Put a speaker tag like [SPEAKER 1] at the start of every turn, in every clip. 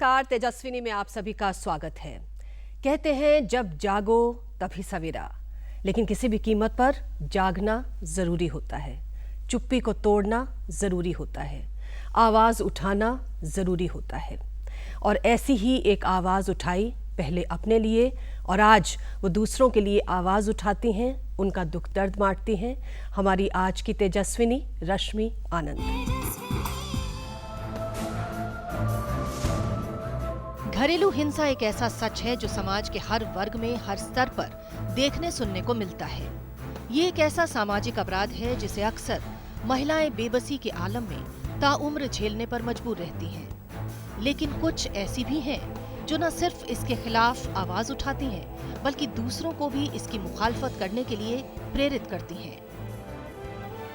[SPEAKER 1] नमस्कार, तेजस्विनी में आप सभी का स्वागत है। कहते हैं जब जागो तभी सवेरा, लेकिन किसी भी कीमत पर जागना जरूरी होता है। चुप्पी को तोड़ना जरूरी होता है, आवाज उठाना जरूरी होता है। और ऐसी ही एक आवाज उठाई पहले अपने लिए, और आज वो दूसरों के लिए आवाज उठाती हैं, उनका दुख दर्द बांटती हैं। हमारी आज की तेजस्विनी रश्मि आनंद।
[SPEAKER 2] घरेलू हिंसा एक ऐसा सच है जो समाज के हर वर्ग में, हर स्तर पर देखने सुनने को मिलता है। ये एक ऐसा सामाजिक अपराध है जिसे अक्सर महिलाएं बेबसी के आलम में ताउम्र झेलने पर मजबूर रहती हैं। लेकिन कुछ ऐसी भी हैं जो न सिर्फ इसके खिलाफ आवाज उठाती हैं, बल्कि दूसरों को भी इसकी मुखालफत करने के लिए प्रेरित करती हैं।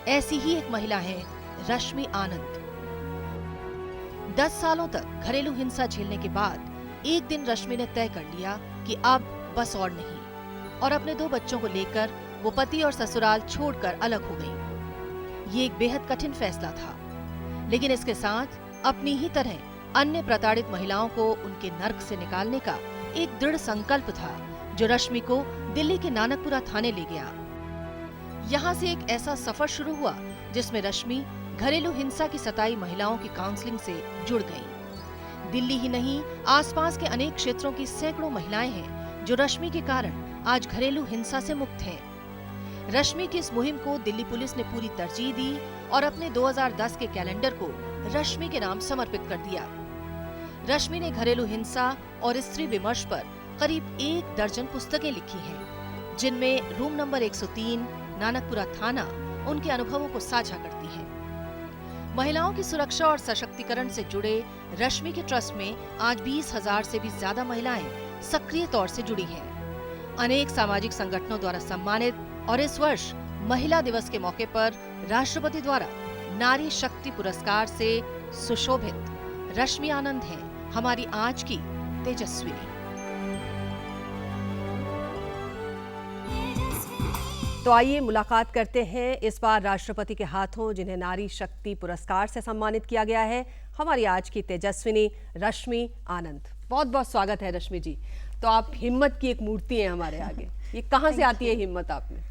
[SPEAKER 2] ऐसी ही एक महिला है रश्मि आनंद। 10 सालों तक घरेलू हिंसा झेलने के बाद एक दिन रश्मि ने तय कर लिया कि अब बस और नहीं, और अपने 2 बच्चों को लेकर वो पति और ससुराल छोड़कर अलग हो गई। ये एक बेहद कठिन फैसला था, लेकिन इसके साथ अपनी ही तरह अन्य प्रताड़ित महिलाओं को उनके नर्क से निकालने का एक दृढ़ संकल्प था, जो रश्मि को दिल्ली के नानकपुरा थाने ले गया। यहाँ से एक ऐसा सफर शुरू हुआ जिसमें रश्मि घरेलू हिंसा की सताई महिलाओं की काउंसलिंग से जुड़ गई। दिल्ली ही नहीं, आसपास के अनेक क्षेत्रों की सैकड़ों महिलाएं हैं जो रश्मि के कारण आज घरेलू हिंसा से मुक्त हैं। रश्मि की इस मुहिम को दिल्ली पुलिस ने पूरी तरजीह दी और अपने 2010 के कैलेंडर को रश्मि के नाम समर्पित कर दिया। रश्मि ने घरेलू हिंसा और स्त्री विमर्श पर करीब 1 दर्जन पुस्तकें लिखी हैं, जिनमें रूम नंबर 103 नानकपुरा थाना उनके अनुभवों को साझा करती है। महिलाओं की सुरक्षा और सशक्तिकरण से जुड़े रश्मि के ट्रस्ट में आज 20,000 से भी ज्यादा महिलाएं सक्रिय तौर से जुड़ी हैं। अनेक सामाजिक संगठनों द्वारा सम्मानित, और इस वर्ष महिला दिवस के मौके पर राष्ट्रपति द्वारा नारी शक्ति पुरस्कार से सुशोभित रश्मि आनंद हैं हमारी आज की तेजस्विनी।
[SPEAKER 1] तो आइए मुलाकात करते हैं इस बार राष्ट्रपति के हाथों जिन्हें नारी शक्ति पुरस्कार से सम्मानित किया गया है, हमारी आज की तेजस्विनी रश्मि आनंद। बहुत बहुत स्वागत है रश्मि जी। तो आप हिम्मत की एक मूर्ति हैं हमारे आगे। ये कहाँ से आती है हिम्मत आप में?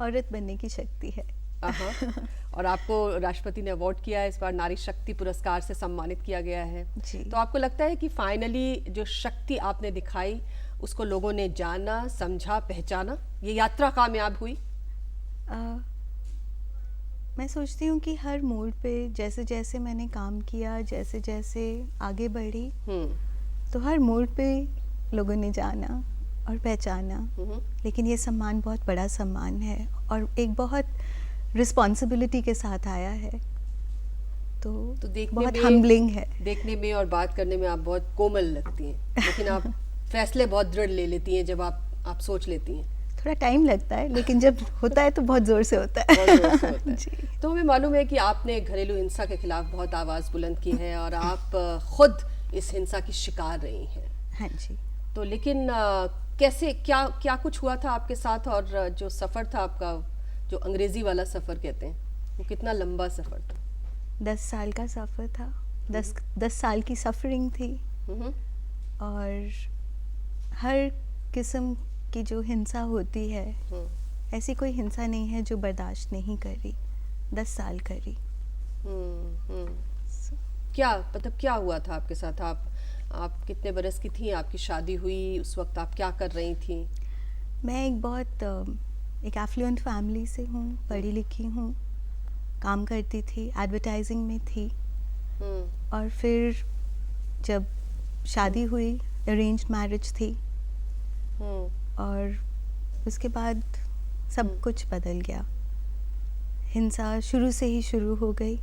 [SPEAKER 3] औरत बनने की शक्ति है।
[SPEAKER 1] और आपको राष्ट्रपति ने अवार्ड किया है, इस बार नारी शक्ति पुरस्कार से सम्मानित किया गया है
[SPEAKER 3] जी।
[SPEAKER 1] तो आपको लगता है कि फाइनली जो शक्ति आपने दिखाई उसको लोगों ने जाना, समझा, पहचाना, ये यात्रा कामयाब हुई?
[SPEAKER 3] मैं सोचती हूँ कि हर मोड़ पे जैसे जैसे मैंने काम किया, जैसे जैसे आगे बढ़ी, तो हर मोड़ पे लोगों ने जाना और पहचाना। लेकिन ये सम्मान बहुत बड़ा सम्मान है और एक बहुत रिस्पॉन्सिबिलिटी के साथ आया है, तो
[SPEAKER 1] देखने
[SPEAKER 3] बहुत
[SPEAKER 1] में,
[SPEAKER 3] हम्बलिंग है।
[SPEAKER 1] देखने में और बात करने में आप बहुत कोमल लगती हैं, लेकिन आप फैसले बहुत दृढ़ ले लेती हैं जब आप सोच लेती हैं।
[SPEAKER 3] थोड़ा टाइम लगता है, लेकिन जब होता है तो बहुत जोर से होता है।
[SPEAKER 1] बहुत जोर से होता है।
[SPEAKER 3] जी।
[SPEAKER 1] तो हमें मालूम है कि आपने घरेलू हिंसा के खिलाफ बहुत आवाज़ बुलंद की है और आप खुद इस हिंसा की शिकार रही हैं।
[SPEAKER 3] हाँ जी।
[SPEAKER 1] तो लेकिन कैसे, क्या कुछ हुआ था आपके साथ, और जो सफ़र था आपका, जो अंग्रेजी वाला सफ़र कहते हैं, वो कितना लंबा सफ़र था?
[SPEAKER 3] 10 साल का सफ़र था। 10 साल की सफरिंग थी, और हर किस्म की जो हिंसा होती है, ऐसी कोई हिंसा नहीं है जो बर्दाश्त नहीं करी। 10 साल करी।
[SPEAKER 1] क्या मतलब क्या हुआ था आपके साथ? आप कितने बरस की थी? आपकी शादी हुई उस वक्त आप क्या कर रही थी?
[SPEAKER 3] मैं एक एफ्लुएंट फैमिली से हूँ, पढ़ी लिखी हूँ, काम करती थी, एडवर्टाइजिंग में थी। और फिर जब शादी हुई, अरेंज्ड मैरिज थी, और उसके बाद सब कुछ बदल गया। हिंसा शुरू से ही शुरू हो गई,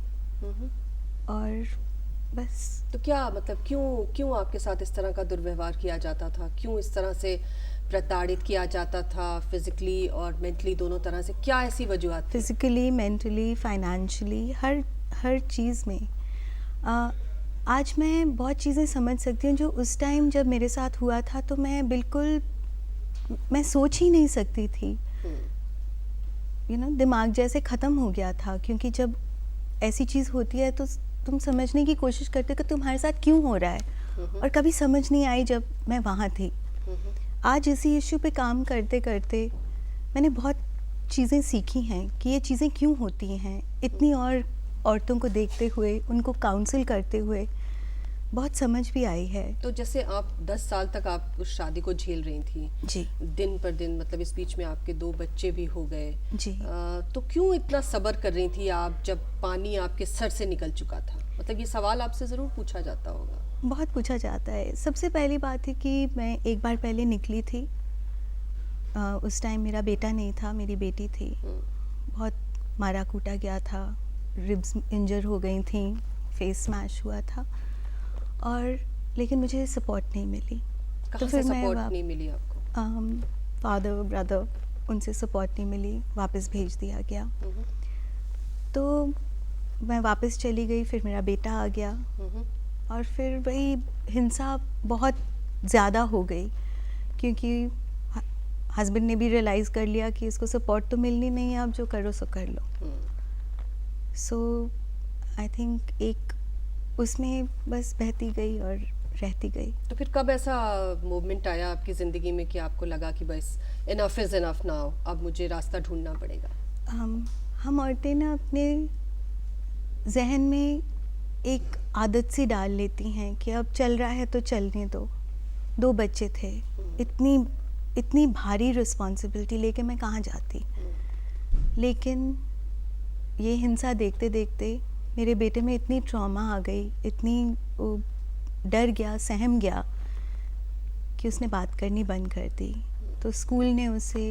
[SPEAKER 3] और बस।
[SPEAKER 1] तो क्या मतलब क्यों आपके साथ इस तरह का दुर्व्यवहार किया जाता था? क्यों इस तरह से प्रताड़ित किया जाता था, फिजिकली और मेंटली दोनों तरह से? क्या ऐसी वजूहत थी?
[SPEAKER 3] फिजिकली, मेंटली, फाइनेंशियली, हर चीज़ में। आज मैं बहुत चीज़ें समझ सकती हूँ जो उस टाइम जब मेरे साथ हुआ था, तो मैं सोच ही नहीं सकती थी। दिमाग जैसे ख़त्म हो गया था, क्योंकि जब ऐसी चीज़ होती है तो तुम समझने की कोशिश करते हो कि तुम्हारे साथ क्यों हो रहा है, और कभी समझ नहीं आई जब मैं वहाँ थी। आज इसी इशू पे काम करते करते मैंने बहुत चीज़ें सीखी हैं कि ये चीज़ें क्यों होती हैं। इतनी और औरतों को देखते हुए, उनको काउंसिल करते हुए बहुत समझ भी आई है।
[SPEAKER 1] तो जैसे आप 10 साल तक आप उस शादी को झेल रही थी,
[SPEAKER 3] जी
[SPEAKER 1] दिन पर दिन, मतलब इस बीच में आपके 2 बच्चे भी हो गए।
[SPEAKER 3] जी।
[SPEAKER 1] तो क्यों इतना सब्र कर रही थी आप जब पानी आपके सर से निकल चुका था? मतलब ये सवाल आपसे ज़रूर पूछा जाता होगा।
[SPEAKER 3] बहुत पूछा जाता है। सबसे पहली बात है कि मैं एक बार पहले निकली थी, उस टाइम मेरा बेटा नहीं था, मेरी बेटी थी। बहुत मारा कूटा गया था, रिब्स इंजर हो गई थी, फेस स्मैश हुआ था, और लेकिन मुझे सपोर्ट नहीं मिली।
[SPEAKER 1] कहाँ से सपोर्ट नहीं मिली आपको?
[SPEAKER 3] फादर ब्रदर, उनसे सपोर्ट नहीं मिली, वापस भेज दिया गया। तो मैं वापस चली गई, फिर मेरा बेटा आ गया, और फिर वही हिंसा बहुत ज़्यादा हो गई, क्योंकि हस्बैंड ने भी रियलाइज़ कर लिया कि इसको सपोर्ट तो मिलनी नहीं है, आप जो करो सो कर लो। सो आई थिंक एक उसमें बस बहती गई और रहती गई।
[SPEAKER 1] तो फिर कब ऐसा मूवमेंट आया आपकी ज़िंदगी में कि आपको लगा कि बस इनफ इज़ इनफ नाउ, अब मुझे रास्ता ढूंढना पड़ेगा?
[SPEAKER 3] हम औरतें ना अपने जहन में एक आदत सी डाल लेती हैं कि अब चल रहा है तो चलने दो। 2 बच्चे थे, इतनी भारी रिस्पॉन्सिबिलिटी लेके मैं कहाँ जाती। लेकिन ये हिंसा देखते देखते मेरे बेटे में इतनी ट्रॉमा आ गई, इतनी वो डर गया, सहम गया कि उसने बात करनी बंद कर दी। तो स्कूल ने उसे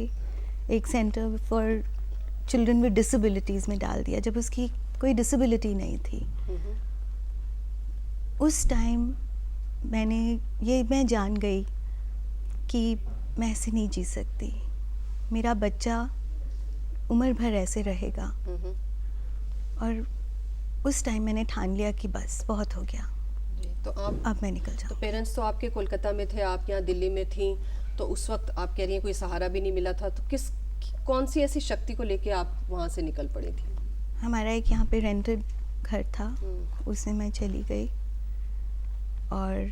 [SPEAKER 3] एक centre for children with disabilities में डाल दिया, जब उसकी कोई डिसेबिलिटी नहीं थी। उस टाइम मैं जान गई कि मैं ऐसे नहीं जी सकती, मेरा बच्चा उम्र भर ऐसे रहेगा। और उस टाइम मैंने ठान लिया कि बस बहुत हो गया,
[SPEAKER 1] तो अब
[SPEAKER 3] मैं निकल
[SPEAKER 1] तो
[SPEAKER 3] जाऊँ।
[SPEAKER 1] पेरेंट्स तो आपके कोलकाता में थे, आप यहाँ दिल्ली में थी, तो उस वक्त आप कह रही हैं कोई सहारा भी नहीं मिला था, तो कौन सी ऐसी शक्ति को लेके आप वहाँ से निकल पड़ी थी?
[SPEAKER 3] हमारा एक यहाँ पे रेंटेड घर था, उसमें मैं चली गई, और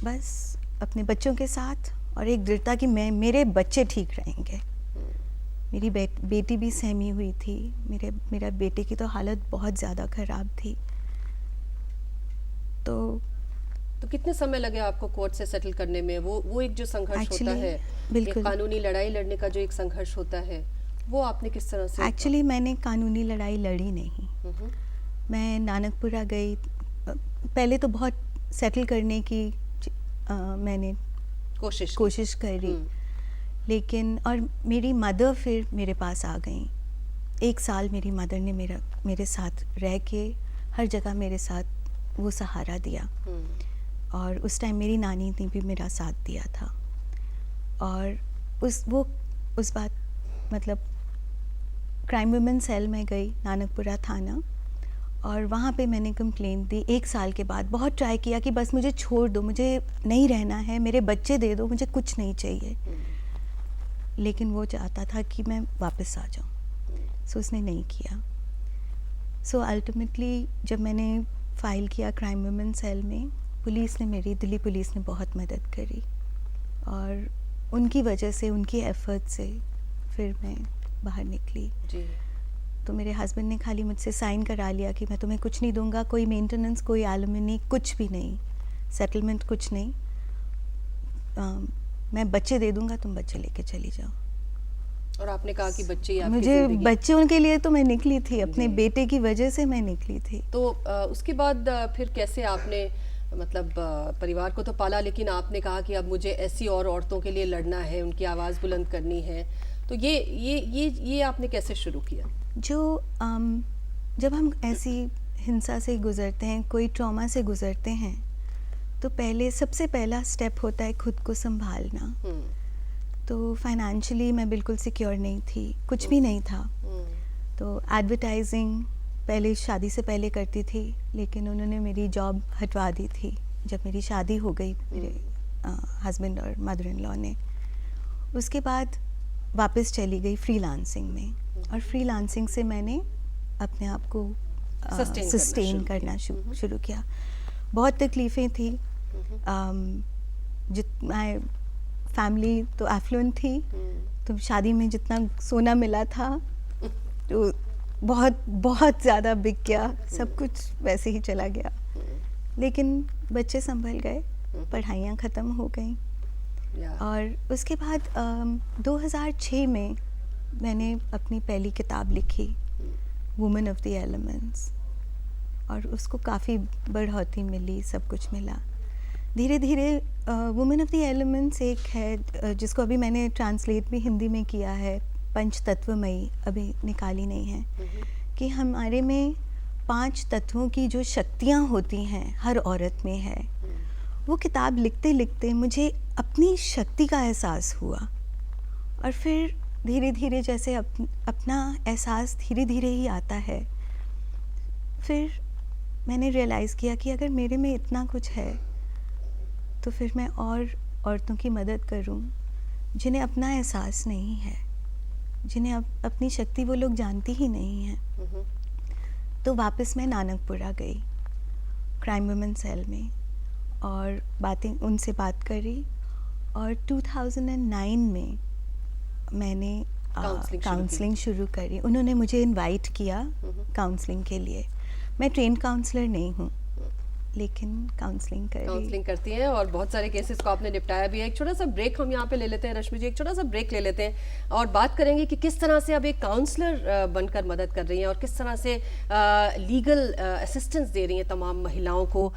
[SPEAKER 3] बस अपने बच्चों के साथ, और एक दृढ़ता कि मेरे बच्चे ठीक रहेंगे। मेरी बेटी भी सहमी हुई थी, मेरा बेटे की तो हालत बहुत ज़्यादा ख़राब थी। तो
[SPEAKER 1] कितने समय लगे आपको कोर्ट से सेटल करने में? वो एक जो संघर्ष होता है,
[SPEAKER 3] बिल्कुल,
[SPEAKER 1] एक कानूनी लड़ाई लड़ने का जो एक संघर्ष होता है, वो आपने किस तरह से?
[SPEAKER 3] एक्चुअली मैंने कानूनी लड़ाई लड़ी नहीं। मैं नानकपुरा गई, पहले तो बहुत सेटल करने की मैंने कोशिश करी, लेकिन और मेरी मदर फिर मेरे पास आ गई। 1 साल मेरी मदर ने मेरे साथ रह के हर जगह मेरे साथ वो सहारा दिया, और उस टाइम मेरी नानी ने भी मेरा साथ दिया था। और उस बात मतलब क्राइम वुमेन सेल में गई, नानकपुरा थाना, और वहाँ पे मैंने कंप्लेंट दी। 1 साल के बाद बहुत ट्राई किया कि बस मुझे छोड़ दो, मुझे नहीं रहना है, मेरे बच्चे दे दो, मुझे कुछ नहीं चाहिए। लेकिन वो चाहता था कि मैं वापस आ जाऊँ, सो उसने नहीं किया। सो अल्टीमेटली जब मैंने फ़ाइल किया क्राइम वुमेन सेल में, दिल्ली पुलिस ने बहुत मदद करी, और उनकी वजह से, उनकी एफर्ट से फिर मैं बाहर निकली।
[SPEAKER 1] जी।
[SPEAKER 3] तो मेरे हस्बैंड ने खाली मुझसे साइन करा लिया कि मैं तुम्हें कुछ नहीं दूंगा, कोई मेंटेनेंस, कोई एलिमनी, कुछ भी नहीं, सेटलमेंट कुछ नहीं, मैं बच्चे दे दूंगा, तुम बच्चे लेके चली जाओ।
[SPEAKER 1] और आपने कहा कि बच्चे ही आपकी
[SPEAKER 3] मुझे
[SPEAKER 1] ज़िंदगी।
[SPEAKER 3] बच्चों के लिए तो मैं निकली थी, अपने बेटे की वजह से मैं निकली थी।
[SPEAKER 1] तो उसके बाद फिर कैसे आपने, मतलब परिवार को तो पाला, लेकिन आपने कहा कि अब मुझे ऐसी और औरतों के लिए लड़ना है, उनकी आवाज़ बुलंद करनी है, तो ये आपने कैसे शुरू किया?
[SPEAKER 3] जब हम ऐसी हिंसा से गुज़रते हैं, कोई ट्रॉमा से गुज़रते हैं, तो सबसे पहला स्टेप होता है खुद को संभालना। तो फाइनेंशियली मैं बिल्कुल सिक्योर नहीं थी, कुछ भी नहीं था। तो एडवर्टाइजिंग पहले शादी से पहले करती थी, लेकिन उन्होंने मेरी जॉब हटवा दी थी जब मेरी शादी हो गई मेरे हस्बैंड और मदर इन लॉ ने। उसके बाद वापस चली गई फ्रीलांसिंग में, और फ्रीलांसिंग से मैंने अपने आप को सस्टेन करना शुरू किया। बहुत तकलीफ़ें थी। माय फैमिली तो एफ्लुएंट थी, तो शादी में जितना सोना मिला था तो बहुत बहुत ज़्यादा बिक गया, सब कुछ वैसे ही चला गया। लेकिन बच्चे संभल गए, पढ़ाइयाँ ख़त्म हो गई। और उसके बाद 2006 में मैंने अपनी पहली किताब लिखी, वुमेन ऑफ द एलिमेंट्स, और उसको काफ़ी बढ़ोतरी मिली, सब कुछ मिला। धीरे धीरे वुमेन ऑफ द एलिमेंट्स एक है जिसको अभी मैंने ट्रांसलेट भी हिंदी में किया है, पंचतत्वमयी, अभी निकाली नहीं है, कि हमारे में 5 तत्वों की जो शक्तियाँ होती हैं हर औरत में है। वो किताब लिखते लिखते मुझे अपनी शक्ति का एहसास हुआ, और फिर धीरे धीरे जैसे अपना एहसास धीरे धीरे ही आता है, फिर मैंने रियलाइज़ किया कि अगर मेरे में इतना कुछ है तो फिर मैं और औरतों की मदद करूं जिन्हें अपना एहसास नहीं है, जिन्हें अपनी शक्ति वो लोग जानती ही नहीं हैं। तो वापस मैं नानकपुरा गई क्राइम वुमेन सेल में, और उनसे बात करी, और 2009 में मैंने काउंसलिंग शुरू करी। उन्होंने मुझे इनवाइट किया काउंसलिंग के लिए। मैं ट्रेन काउंसलर नहीं हूँ, लेकिन काउंसलिंग करती हैं, और बहुत सारे केसेस को आपने निपटाया भी है। एक छोटा सा ब्रेक हम यहाँ पे ले लेते हैं रश्मि जी, एक छोटा सा ब्रेक ले लेते हैं और बात करेंगे कि किस तरह से अब एक काउंसलर बनकर मदद कर रही हैं और किस तरह से लीगल असिस्टेंस दे रही हैं तमाम महिलाओं को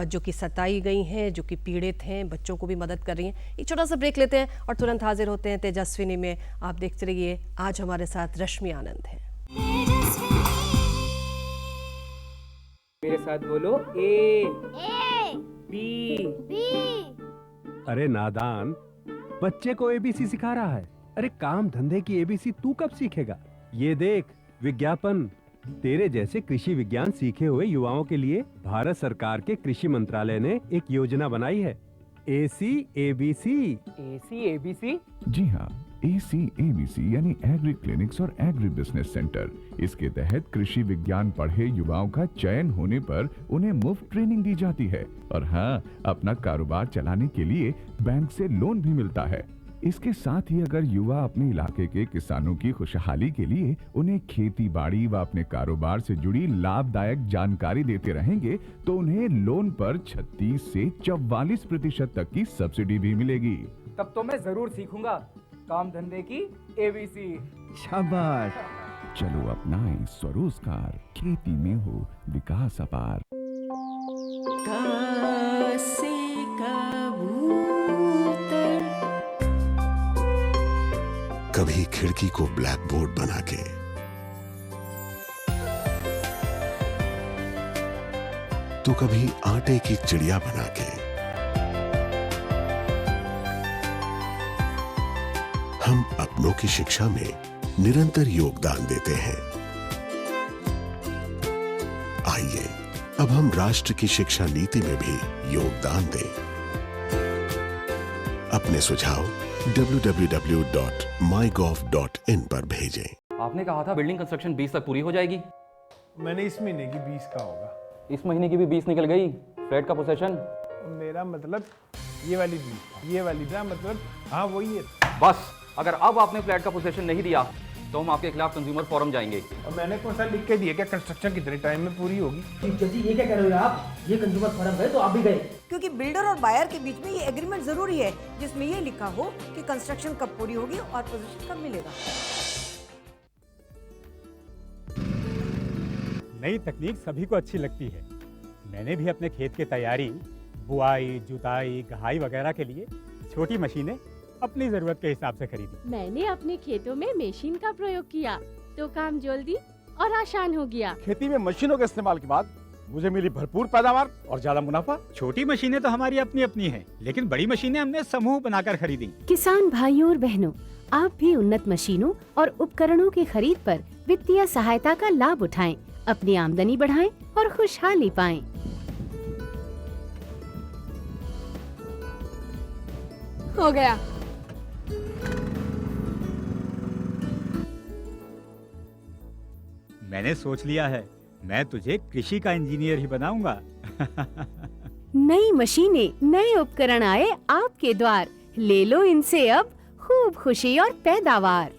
[SPEAKER 3] जो कि सताई गई हैं, जो कि पीड़ित हैं, बच्चों को भी मदद कर रही हैं। एक छोटा सा ब्रेक लेते हैं और तुरंत हाजिर होते हैं तेजस्विनी में। आप देखते रहिए, आज हमारे साथ रश्मि आनंद है।
[SPEAKER 4] मेरे साथ बोलो, ए बी।
[SPEAKER 5] अरे नादान, बच्चे को एबीसी सिखा रहा है। अरे काम धंधे की एबीसी तू कब सीखेगा? ये देख विज्ञापन। तेरे जैसे कृषि विज्ञान सीखे हुए युवाओं के लिए भारत सरकार के कृषि मंत्रालय ने एक योजना बनाई है, एसी एबीसी।
[SPEAKER 6] जी हाँ, ACABC यानी एग्री क्लिनिक्स और एग्री बिजनेस सेंटर। इसके तहत कृषि विज्ञान पढ़े युवाओं का चयन होने पर उन्हें मुफ्त ट्रेनिंग दी जाती है, और हाँ, अपना कारोबार चलाने के लिए बैंक से लोन भी मिलता है। इसके साथ ही अगर युवा अपने इलाके के किसानों की खुशहाली के लिए उन्हें खेती बाड़ी व अपने कारोबार से जुड़ी लाभदायक जानकारी देते रहेंगे, तो उन्हें लोन पर 36 से 44% तक की सब्सिडी भी मिलेगी।
[SPEAKER 4] तब तो मैं जरूर सीखूंगा काम धंधे की एबीसी।
[SPEAKER 5] शाबाश।
[SPEAKER 6] चलो अपनाएं स्वरोजगार, खेती में हो विकास अपार।
[SPEAKER 7] कभी खिड़की को ब्लैक बोर्ड बना के, तो कभी आटे की चिड़िया बना के। हम अपनों की शिक्षा में निरंतर योगदान देते हैं। आइए अब हम राष्ट्र की शिक्षा नीति में भी योगदान दें। अपने सुझाव www.mygov.in पर भेजें।
[SPEAKER 8] आपने कहा था बिल्डिंग कंस्ट्रक्शन 20 तक पूरी हो जाएगी।
[SPEAKER 9] मैंने इस महीने की 20 का होगा।
[SPEAKER 8] इस महीने की भी 20 निकल गई। फ्लैट का पोसेशन?
[SPEAKER 9] मेरा मतलब ये वाली 20, ये वाली ना, मतलब हाँ वही है।
[SPEAKER 8] बस, अगर अब आपने फ्लैट का पोसेशन नहीं दिया तो हम आपके खिलाफ कंज्यूमर फोरम जाएंगे।
[SPEAKER 9] और मैंने कौन सा लिख के दिया क्या कंस्ट्रक्शन कितने टाइम में पूरी होगी?
[SPEAKER 10] जी ये क्या कह रहे हो आप? ये कंज्यूमर फोरम गए तो आप भी गए?
[SPEAKER 11] क्योंकि बिल्डर और बायर के बीच में ये एग्रीमेंट जरूरी है, जिसमें ये लिखा हो कि कंस्ट्रक्शन कब पूरी होगी और पोजीशन कब मिलेगा।
[SPEAKER 12] नई तकनीक सभी को अच्छी लगती है। मैंने भी अपने खेत की तैयारी, बुआई, जुताई, गहाई वगैरह के लिए छोटी मशीनें अपनी जरूरत के हिसाब से खरीदी।
[SPEAKER 13] मैंने अपने खेतों में मशीन का प्रयोग किया तो काम जल्दी और आसान हो गया।
[SPEAKER 14] खेती में मशीनों के इस्तेमाल के बाद मुझे मिली भरपूर पैदावार और ज्यादा मुनाफा।
[SPEAKER 12] छोटी मशीनें तो हमारी अपनी अपनी हैं, लेकिन बड़ी मशीनें हमने समूह बनाकर खरीदी।
[SPEAKER 13] किसान भाइयों और बहनों, आप भी उन्नत मशीनों और उपकरणों की खरीद पर वित्तीय सहायता का लाभ उठाएं, अपनी आमदनी बढ़ाएं और खुशहाली पाएं। हो गया।
[SPEAKER 12] मैंने सोच लिया है, मैं तुझे कृषि का इंजीनियर ही बनाऊंगा।
[SPEAKER 13] नई मशीनें, नए उपकरण आए आपके द्वार, ले लो इनसे अब खूब खुशी और पैदावार।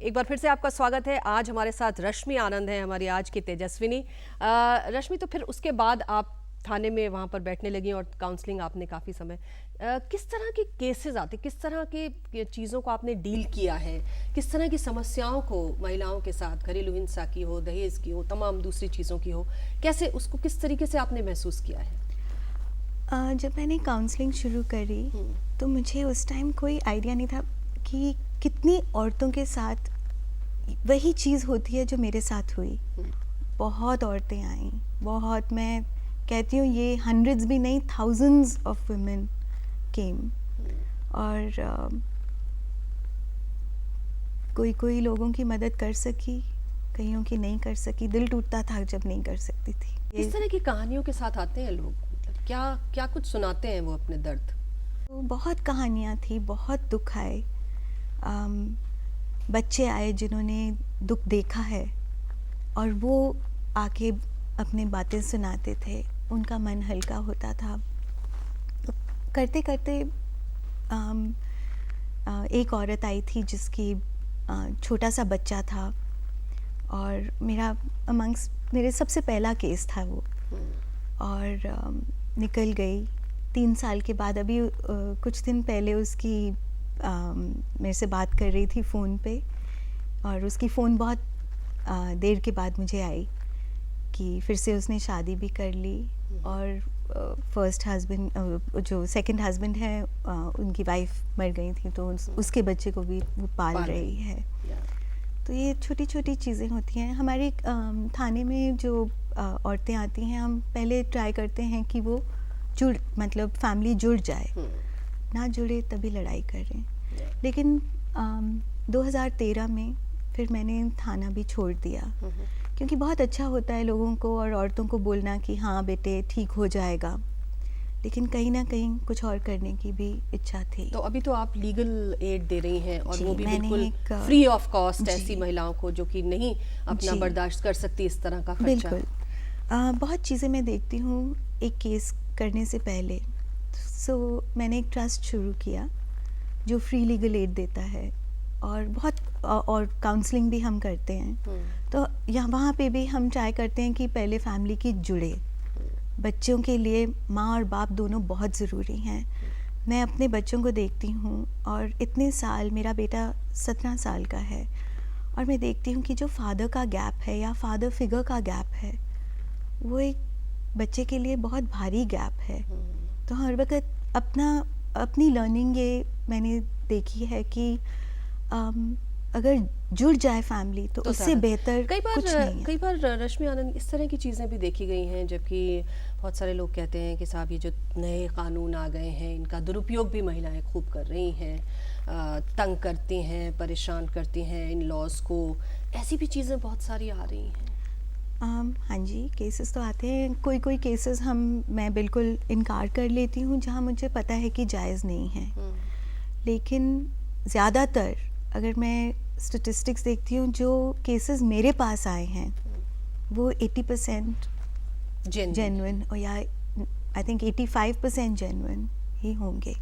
[SPEAKER 1] एक बार फिर से आपका स्वागत है। आज हमारे साथ रश्मि आनंद हैं, हमारी आज की तेजस्विनी। रश्मि, तो फिर उसके बाद आप थाने में वहाँ पर बैठने लगी और काउंसलिंग आपने काफ़ी समय, किस तरह के केसेस आते, किस तरह के चीज़ों को आपने डील किया है, किस तरह की समस्याओं को महिलाओं के साथ, घरेलू हिंसा की हो, दहेज की हो, तमाम दूसरी चीज़ों की हो, कैसे उसको किस तरीके से आपने महसूस किया है?
[SPEAKER 3] जब मैंने काउंसलिंग शुरू करी तो मुझे उस टाइम कोई आइडिया नहीं था कि कितनी औरतों के साथ वही चीज़ होती है जो मेरे साथ हुई। बहुत औरतें आईं, बहुत, मैं कहती हूँ ये हंड्रेड्स भी नहीं, थाउजेंड्स ऑफ वुमेन केम। और कोई लोगों की मदद कर सकी, कईयों की नहीं कर सकी। दिल टूटता था जब नहीं कर सकती थी।
[SPEAKER 1] किस तरह की कहानियों के साथ आते हैं लोग, मतलब क्या कुछ सुनाते हैं वो अपने दर्द?
[SPEAKER 3] तो बहुत कहानियाँ थी, बहुत दुख आए। बच्चे आए जिन्होंने दुख देखा है और वो आके अपनी बातें सुनाते थे, उनका मन हल्का होता था। तो करते करते एक औरत आई थी जिसकी छोटा सा बच्चा था और मेरे सबसे पहला केस था वो, और निकल गई 3 साल के बाद। अभी कुछ दिन पहले उसकी मेरे से बात कर रही थी फ़ोन पे, और उसकी फ़ोन बहुत देर के बाद मुझे आई कि फिर से उसने शादी भी कर ली और फर्स्ट हस्बैंड, जो सेकंड हस्बैंड है, उनकी वाइफ मर गई थी तो उसके बच्चे को भी वो पाल रही है। तो ये छोटी छोटी चीज़ें होती हैं। हमारे थाने में जो औरतें आती हैं, हम पहले ट्राई करते हैं कि वो मतलब फैमिली जुड़ जाए, ना जुड़े तभी लड़ाई करें। लेकिन 2013 में फिर मैंने थाना भी छोड़ दिया, क्योंकि बहुत अच्छा होता है लोगों को और औरतों को बोलना कि हाँ बेटे ठीक हो जाएगा, लेकिन कहीं ना कहीं कुछ और करने की भी इच्छा थी।
[SPEAKER 1] तो अभी तो आप लीगल एड दे रही हैं और वो भी बिल्कुल फ्री ऑफ कॉस्ट ऐसी महिलाओं को जो कि नहीं अपना बर्दाश्त कर सकती इस तरह का खर्चा।
[SPEAKER 3] बिल्कुल। बहुत चीज़ें मैं देखती हूँ एक केस करने से पहले। सो मैंने एक ट्रस्ट शुरू किया जो फ्री लीगल एड देता है और काउंसलिंग भी हम करते हैं। तो वहाँ पे भी हम ट्राई करते हैं कि पहले फैमिली की जुड़े। बच्चों के लिए माँ और बाप दोनों बहुत ज़रूरी हैं। मैं अपने बच्चों को देखती हूँ और इतने साल, मेरा बेटा 17 साल का है, और मैं देखती हूँ कि जो फादर का गैप है या फादर फिगर का गैप है, वो एक बच्चे के लिए बहुत भारी गैप है। तो हर वक्त अपनी लर्निंग ये मैंने देखी है कि अगर जुड़ जाए फैमिली तो उससे बेहतर कुछ नहीं है।
[SPEAKER 1] कई बार रश्मि आनंद, इस तरह की चीज़ें भी देखी गई हैं, जबकि बहुत सारे लोग कहते हैं कि साहब ये जो नए कानून आ गए हैं इनका दुरुपयोग भी महिलाएं खूब कर रही हैं, तंग करती हैं, परेशान करती हैं इन लॉज को। ऐसी भी चीज़ें बहुत सारी आ रही हैं।
[SPEAKER 3] हाँ जी, केसेस तो आते हैं। कोई केसेस मैं बिल्कुल इनकार कर लेती हूँ जहाँ मुझे पता है कि जायज़ नहीं है। लेकिन ज़्यादातर अगर मैं स्टेटिस्टिक्स देखती हूँ, जो केसेस मेरे पास आए हैं वो 80% जेन्युइन, और या आई थिंक 85% जेन्युइन ही होंगे।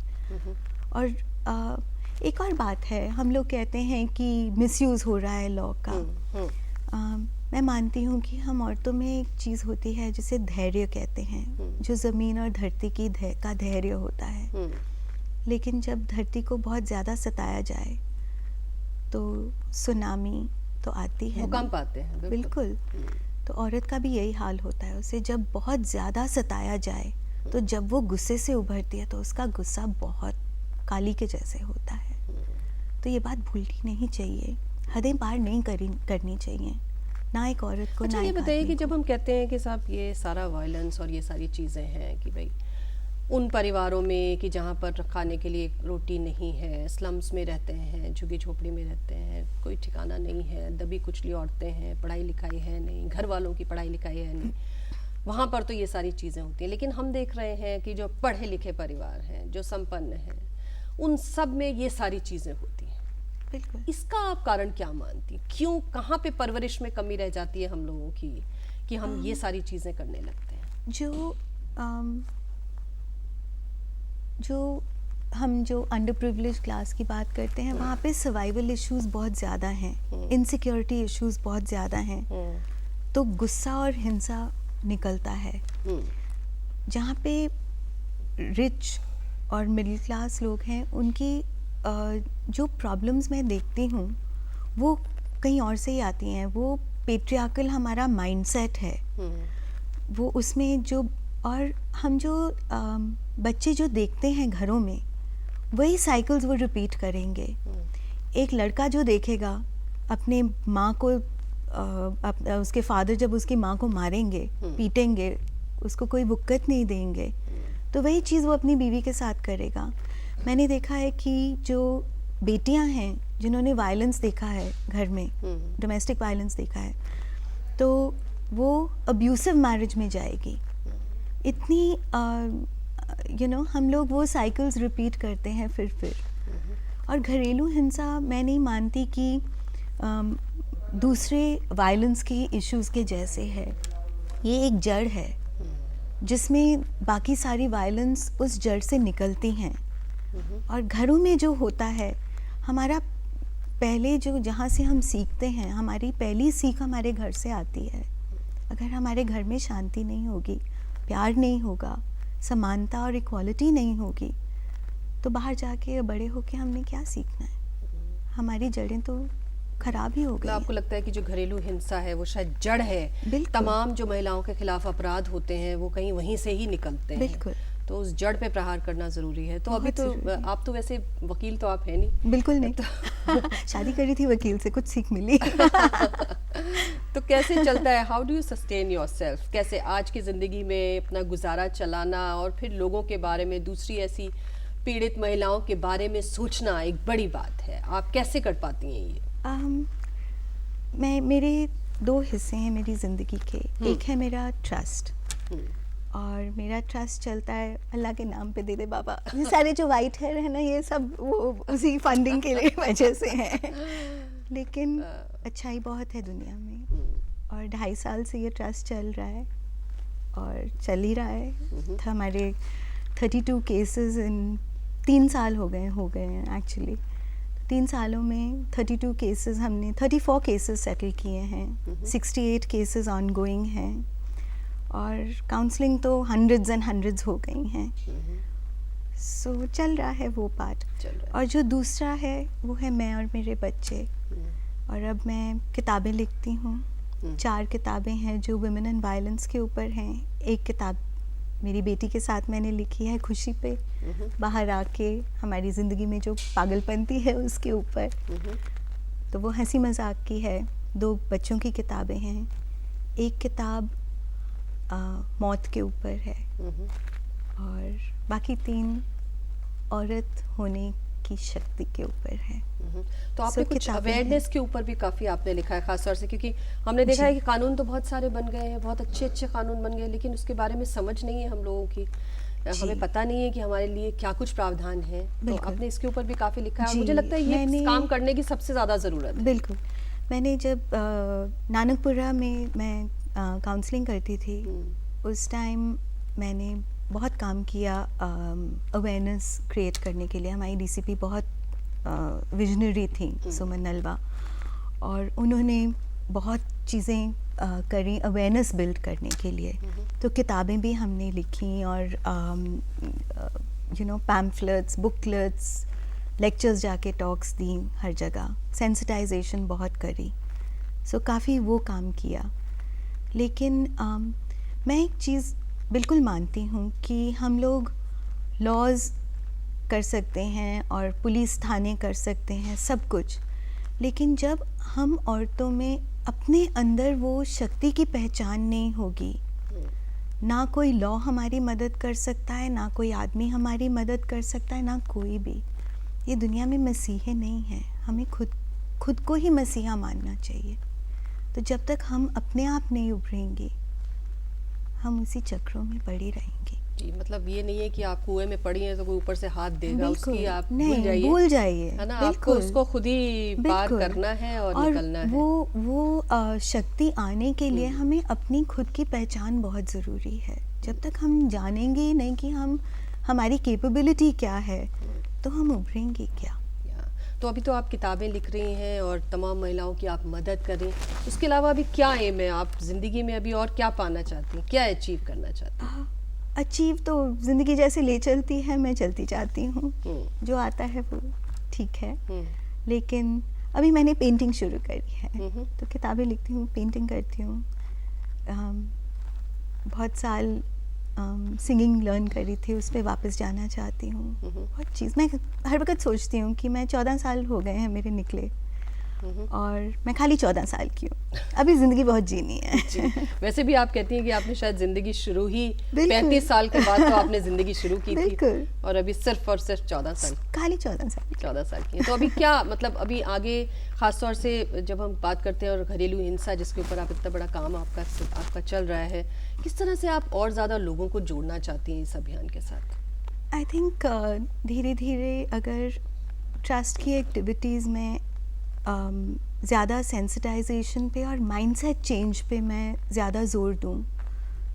[SPEAKER 3] और एक और बात है, हम लोग कहते हैं कि मिसयूज़ हो रहा है लॉ का। मैं मानती हूँ कि हम औरतों में एक चीज़ होती है जिसे धैर्य कहते हैं, जो ज़मीन और धरती का धैर्य होता है। लेकिन जब धरती को बहुत ज़्यादा सताया जाए तो सुनामी तो आती है,
[SPEAKER 1] भूकंप आते हैं।
[SPEAKER 3] बिल्कुल। तो औरत का भी यही हाल होता है। उसे जब बहुत ज़्यादा सताया जाए तो जब वो गुस्से से उभरती है तो उसका गुस्सा बहुत काली के जैसे होता है। तो ये बात भूलनी नहीं चाहिए, हदें पार नहीं करनी चाहिए, ना एक औरत को।
[SPEAKER 1] अच्छा, ये बताइए कि जब हम कहते हैं कि साहब ये सारा वायलेंस और ये सारी चीज़ें हैं कि भाई उन परिवारों में कि जहाँ पर खाने के लिए रोटी नहीं है, स्लम्स में रहते हैं, झुग्गी झोपड़ी में रहते हैं, कोई ठिकाना नहीं है, दबी कुचली औरतें हैं, पढ़ाई लिखाई है नहीं, घर वालों की पढ़ाई लिखाई है नहीं, वहाँ पर तो ये सारी चीज़ें होती हैं। लेकिन हम देख रहे हैं कि जो पढ़े लिखे परिवार हैं, जो संपन्न हैं, उन सब में ये सारी चीज़ें होती हैं।
[SPEAKER 3] बिल्कुल।
[SPEAKER 1] इसका आप कारण क्या मानती, क्यों, कहाँ पे परवरिश में कमी रह जाती है हम लोगों की कि हम ये सारी चीजें करने लगते हैं?
[SPEAKER 3] जो अंडर प्रिविलेज क्लास की बात करते हैं, वहाँ पे सर्वाइवल इश्यूज बहुत ज़्यादा हैं, इनसिक्योरिटी इश्यूज बहुत ज़्यादा हैं, तो गुस्सा और हिंसा निकलता है। जहाँ पे रिच और मिडिल क्लास लोग हैं, उनकी जो प्रॉब्लम्स मैं देखती हूँ वो कहीं और से ही आती हैं। वो पेट्रियार्कल हमारा माइंडसेट है, वो उसमें जो, और हम जो बच्चे जो देखते हैं घरों में, वही साइकिल्स वो रिपीट करेंगे। एक लड़का जो देखेगा अपने माँ को, उसके फादर जब उसकी माँ को मारेंगे, पीटेंगे, उसको कोई बुक्कत नहीं देंगे, तो वही चीज़ वो अपनी बीवी के साथ करेगा। मैंने देखा है कि जो बेटियां हैं जिन्होंने वायलेंस देखा है घर में, डोमेस्टिक वायलेंस देखा है, तो वो अब्यूसिव मैरिज में जाएगी। इतनी हम लोग वो साइकिल्स रिपीट करते हैं फिर। और घरेलू हिंसा मैं नहीं मानती कि दूसरे वायलेंस के इश्यूज़ के जैसे है। ये एक जड़ है जिसमें बाकी सारी वायलेंस उस जड़ से निकलती हैं। और घरों में जो होता है, हमारा पहले जो जहाँ से हम सीखते हैं, हमारी पहली सीख हमारे घर से आती है। अगर हमारे घर में शांति नहीं होगी, प्यार नहीं होगा, समानता और इक्वालिटी नहीं होगी, तो बाहर जाके बड़े होके हमने क्या सीखना है? हमारी जड़ें तो खराब ही हो गई।
[SPEAKER 1] आपको लगता है कि जो घरेलू हिंसा है वो शायद जड़ है, तमाम जो महिलाओं के खिलाफ अपराध होते हैं वो कहीं वहीं से ही निकलते हैं।
[SPEAKER 3] बिल्कुल।
[SPEAKER 1] तो उस जड़ पे प्रहार करना जरूरी है। तो अभी तो आप तो वैसे वकील तो आप है नहीं।
[SPEAKER 3] बिल्कुल नहीं। शादी करी थी वकील से, कुछ सीख मिली।
[SPEAKER 1] तो कैसे चलता है, how do you sustain yourself? कैसे आज की ज़िंदगी में अपना गुजारा चलाना और फिर लोगों के बारे में, दूसरी ऐसी पीड़ित महिलाओं के बारे में सोचना एक बड़ी बात है। आप कैसे कर पाती हैं ये?
[SPEAKER 3] मेरे दो हिस्से हैं मेरी ज़िंदगी के। एक है मेरा ट्रस्ट, और मेरा ट्रस्ट चलता है अल्लाह के नाम पे दे दे बाबा। ये सारे जो वाइट हेयर है ना, ये सब वो उसी फंडिंग के लिए वजह से हैं। लेकिन अच्छाई बहुत है दुनिया में, और 2.5 साल से ये ट्रस्ट चल रहा है और चल ही रहा है। हमारे 32 केसेस इन 3 साल हो गए हैं एक्चुअली। 3 सालों में 32 केसेस हमने 34 केसेस सेटल किए हैं, 68 केसेस ऑनगोइंग हैं, और काउंसलिंग तो हंड्रेड्स एंड हंड्रेड्स हो गई हैं। सो चल रहा है वो पार्ट। और जो दूसरा है वो है मैं और मेरे बच्चे। और अब मैं किताबें लिखती हूँ। 4 किताबें हैं जो वुमेन एंड वायलेंस के ऊपर हैं। एक किताब मेरी बेटी के साथ मैंने लिखी है खुशी पे, बाहर आके हमारी ज़िंदगी में जो पागलपंती है उसके ऊपर। तो वो हंसी मजाक की है। 2 बच्चों की किताबें हैं। एक किताब मौत के ऊपर है, और बाकी 3 औरत होने की शक्ति के ऊपर है।
[SPEAKER 1] तो आपने कुछ अवेयरनेस के ऊपर भी काफ़ी आपने लिखा है, खासतौर से क्योंकि हमने देखा है कि कानून तो बहुत सारे बन गए हैं, बहुत अच्छे कानून बन गए, लेकिन उसके बारे में समझ नहीं है हम लोगों की। हमें पता नहीं है कि हमारे लिए क्या कुछ प्रावधान है। तो आपने इसके ऊपर भी काफ़ी लिखा है, और मुझे लगता है ये काम करने की सबसे ज़्यादा ज़रूरत है।
[SPEAKER 3] बिल्कुल। मैंने जब नानकपुरा में मैं काउंसलिंग करती थी, उस टाइम मैंने बहुत काम किया अवेयरनेस क्रिएट करने के लिए। हमारी डीसीपी बहुत विजनरी थी, सुमन नलवा, और उन्होंने बहुत चीज़ें करी अवेयरनेस बिल्ड करने के लिए। तो किताबें भी हमने लिखी, और पैम्फलेट्स, बुकलेट्स, लेक्चर्स जाके टॉक्स दी हर जगह, सेंसिटाइजेशन बहुत करी। सो काफ़ी वो काम किया। लेकिन मैं एक चीज़ बिल्कुल मानती हूँ कि हम लोग लॉज कर सकते हैं और पुलिस थाने कर सकते हैं, सब कुछ, लेकिन जब हम औरतों में अपने अंदर वो शक्ति की पहचान नहीं होगी, ना कोई लॉ हमारी मदद कर सकता है, ना कोई आदमी हमारी मदद कर सकता है, ना कोई भी। ये दुनिया में मसीहे नहीं है, हमें खुद को ही मसीहा मानना चाहिए। तो जब तक हम अपने आप नहीं उभरेंगे, हम उसी चक्रों में पड़े रहेंगे।
[SPEAKER 1] जी, मतलब ये नहीं है कि आप कुएं में पड़ी हैं तो कोई ऊपर से हाथ देगा,
[SPEAKER 3] बिल्कुल,
[SPEAKER 1] उसकी आप
[SPEAKER 3] नहीं,
[SPEAKER 1] भूल जाइए,
[SPEAKER 3] है
[SPEAKER 1] ना, आपको उसको खुद ही पार करना है और निकलना है।
[SPEAKER 3] वो शक्ति आने के लिए हमें अपनी खुद की पहचान बहुत ज़रूरी है। जब तक हम जानेंगे ही नहीं कि हमारी कैपेबिलिटी क्या है, तो हम उभरेंगे क्या।
[SPEAKER 1] तो अभी तो आप किताबें लिख रही हैं और तमाम महिलाओं की आप मदद करें, उसके अलावा अभी क्या एम है, आप ज़िंदगी में अभी और क्या पाना चाहती हैं, क्या अचीव करना चाहती हैं?
[SPEAKER 3] अचीव तो ज़िंदगी जैसे ले चलती है, मैं चलती जाती हूँ, जो आता है वो ठीक है। लेकिन अभी मैंने पेंटिंग शुरू करी है, तो किताबें लिखती हूँ, पेंटिंग करती हूँ। बहुत साल सिंगिंग लर्न करी थी, उस पर वापस जाना चाहती हूँ। बहुत चीज़ मैं हर वक्त सोचती हूँ कि मैं 14 साल हो गए हैं मेरे निकले, और मैं खाली 14 साल की हूँ, अभी ज़िंदगी बहुत जीनी है।
[SPEAKER 1] जी। वैसे भी आप कहती हैं कि आपने शायद ज़िंदगी शुरू ही 35 साल के बाद तो आपने ज़िंदगी शुरू की थी, और अभी सिर्फ और सिर्फ 14 साल,
[SPEAKER 3] खाली 14 साल
[SPEAKER 1] की है। तो अभी क्या मतलब अभी आगे ख़ास तौर से जब हम बात करते हैं और घरेलू हिंसा जिसके ऊपर आप इतना बड़ा काम आपका चल रहा है, किस तरह से आप और ज़्यादा लोगों को जोड़ना चाहती हैं इस अभियान के साथ?
[SPEAKER 3] आई थिंक धीरे धीरे अगर ट्रस्ट की एक्टिविटीज़ में ज़्यादा सेंसिटाइजेशन पे और माइंडसेट चेंज पे मैं ज़्यादा ज़ोर दूँ,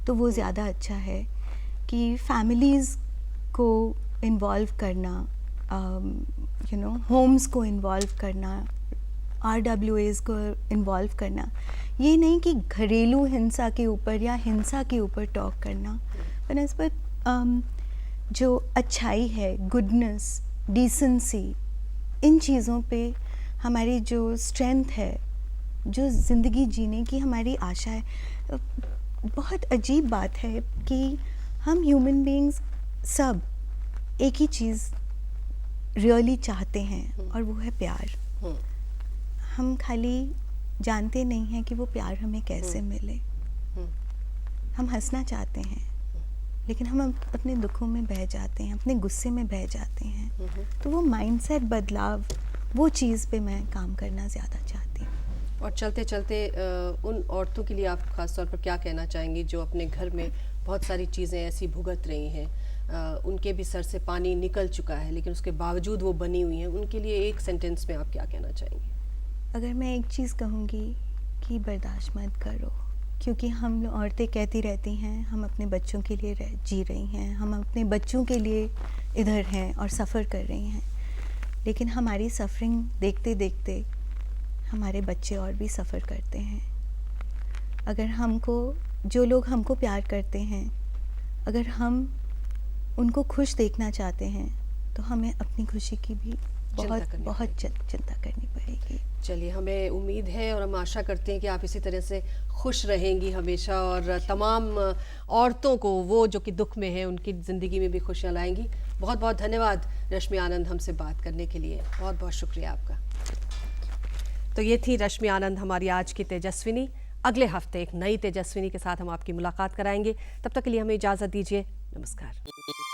[SPEAKER 3] तो वो ज़्यादा अच्छा है कि फैमिलीज़ को इन्वॉल्व करना, होम्स को इन्वॉल्व करना, RWAs को इन्वॉल्व करना। ये नहीं कि घरेलू हिंसा के ऊपर या हिंसा के ऊपर टॉक करना, बनस्पत जो अच्छाई है, गुडनेस, डिसेंसी, इन चीज़ों पे हमारी जो स्ट्रेंथ है, जो ज़िंदगी जीने की हमारी आशा है। बहुत अजीब बात है कि हम ह्यूमन बीइंग्स सब एक ही चीज़ रियली चाहते हैं, और वो है प्यार। हम खाली जानते नहीं हैं कि वो प्यार हमें कैसे मिले। हम हंसना चाहते हैं, लेकिन हम अपने दुखों में बह जाते हैं, अपने गुस्से में बह जाते हैं। तो वो माइंडसेट बदलाव, वो चीज़ पे मैं काम करना ज़्यादा चाहती हूँ।
[SPEAKER 1] और चलते चलते उन औरतों के लिए आप ख़ास तौर पर क्या कहना चाहेंगी जो अपने घर में बहुत सारी चीज़ें ऐसी भुगत रही हैं, उनके भी सर से पानी निकल चुका है लेकिन उसके बावजूद वो बनी हुई हैं, उनके लिए एक सेंटेंस में आप क्या कहना चाहेंगी?
[SPEAKER 3] अगर मैं एक चीज़ कहूँगी कि बर्दाश्त मत करो, क्योंकि हम औरतें कहती रहती हैं हम अपने बच्चों के लिए जी रही हैं, हम अपने बच्चों के लिए इधर हैं और सफ़र कर रही हैं, लेकिन हमारी सफरिंग देखते देखते हमारे बच्चे और भी सफ़र करते हैं। अगर जो लोग हमको प्यार करते हैं, अगर हम उनको खुश देखना चाहते हैं, तो हमें अपनी खुशी की भी बहुत चिंता करनी पड़ेगी।
[SPEAKER 1] चलिए, हमें उम्मीद है और हम आशा करते हैं कि आप इसी तरह से खुश रहेंगी हमेशा, और तमाम औरतों को वो जो कि दुख में है उनकी ज़िंदगी में भी खुशियाँ लाएंगी। बहुत बहुत धन्यवाद रश्मि आनंद हमसे बात करने के लिए, बहुत बहुत शुक्रिया आपका। तो ये थी रश्मि आनंद, हमारी आज की तेजस्विनी। अगले हफ्ते एक नई तेजस्विनी के साथ हम आपकी मुलाकात कराएंगे। तब तक के लिए हमें इजाज़त दीजिए। नमस्कार।